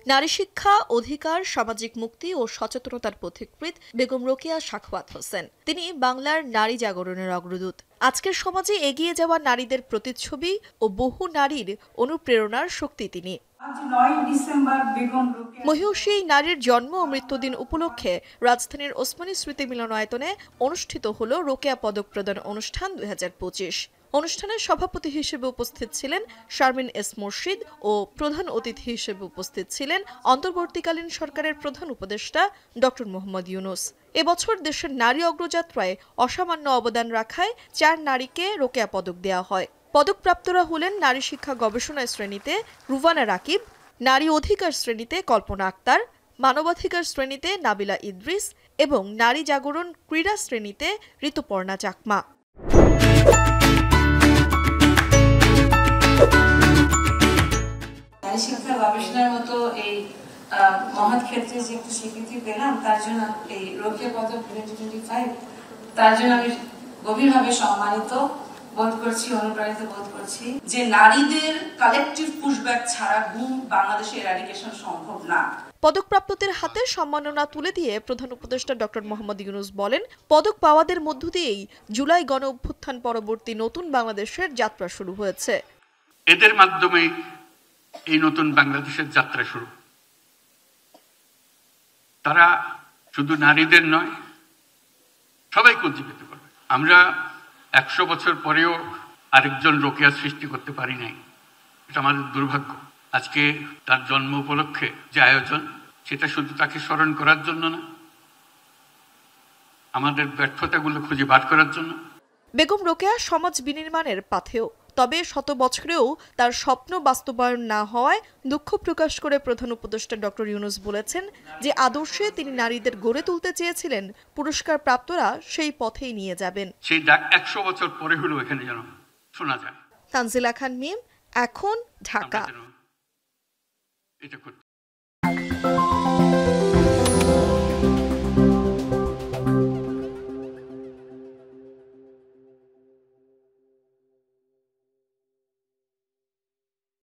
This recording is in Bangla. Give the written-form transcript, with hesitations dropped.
নারী শিক্ষা, অধিকার, সামাজিক মুক্তি ও সচেতনতার পথিকৃৎ বেগম রোকেয়া সাখাওয়াত হোসেন। তিনি বাংলার নারী জাগরণের অগ্রদূত। আজকের সমাজে এগিয়ে যাওয়া নারীদের প্রতিচ্ছবি ও বহু নারীর অনুপ্রেরণার শক্তি তিনি। মহিষী নারীর জন্ম ও মৃত্যুদিন উপলক্ষে রাজধানীর ওসমানী স্মৃতি মিলনায়তনে অনুষ্ঠিত হল রোকেয়া পদক প্রদান অনুষ্ঠান 2025। অনুষ্ঠানে সভাপতি হিসেবে উপস্থিত ছিলেন শারমিন এস মুর্শিদ ও প্রধান অতিথি হিসেবে উপস্থিত ছিলেন অন্তর্বর্তীকালীন সরকারের প্রধান উপদেষ্টা ডক্টর মোহাম্মদ ইউনুস। এবছর দেশের নারী অগ্রযাত্রায় অসামান্য অবদান রাখায় 4 নারীকে রোকেয়া পদক দেওয়া হয়। পদকপ্রাপ্তরা হলেন নারী শিক্ষা গবেষণা শ্রেণীতে রুবানা রাকিব, নারী অধিকার শ্রেণীতে কল্পনা আক্তার, মানবাধিকার শ্রেণীতে নাবিলা ইদ্রিস এবং নারী জাগরণ ক্রীড়া শ্রেণীতে ঋতুপর্ণা চাকমা। নারী শিক্ষা গবেষণার মতো এই মহৎ ক্ষেত্রে যে একটু স্বীকৃতি পেলাম, তার জন্য এই রোকেয়া পদক 2025 তার জন্য আমি গভীরভাবে সম্মানিত বোধ করছি, অনুপ্রাণিত বোধ করছি। যে নারীদের কালেকটিভ পুশব্যাক ছাড়া গুম বাংলাদেশে এরাডিকেশন সম্ভব না। পদকপ্রাপ্তদের হাতে সম্মাননা তুলে দিয়ে প্রধান উপদেষ্টা ডক্টর মোহাম্মদ ইউনুস বলেন, পদক পাওয়াদের মধ্য দিয়েই জুলাই গণ অভ্যুত্থান পরবর্তী নতুন বাংলাদেশের যাত্রা শুরু হয়েছে। এদের মাধ্যমে এই নতুন বাংলাদেশের যাত্রা শুরু। তারা শুধু নারীদের নয়, সবাইকে উজ্জীবিত করবে। আমরা 100 বছর পরেও আরেকজন রোকেয়া সৃষ্টি করতে পারি নাই, এটা আমাদের দুর্ভাগ্য। আজকে তার জন্ম উপলক্ষে যে আয়োজন, সেটা শুধু তাকে স্মরণ করার জন্য না, আমাদের ব্যর্থতাগুলো খুঁজে বার করার জন্য। বেগম রোকেয়া সমাজ বিনির্মাণের পাথেয়, তবে শত বছরেও তার স্বপ্ন বাস্তবায়ন না হওয়ায় দুঃখ প্রকাশ করে প্রধান উপদেষ্টা ডক্টর ইউনুস বলেছেন যে আদর্শে তিনি নারীদের গড়ে তুলতে চেয়েছিলেন, পুরস্কার প্রাপ্তরা সেই পথেই নিয়ে যাবেন। সেই ডাক 100 বছর পরে হলো এখানে যেন শোনা যায়। তানজিলা খান মিম, এখন, ঢাকা।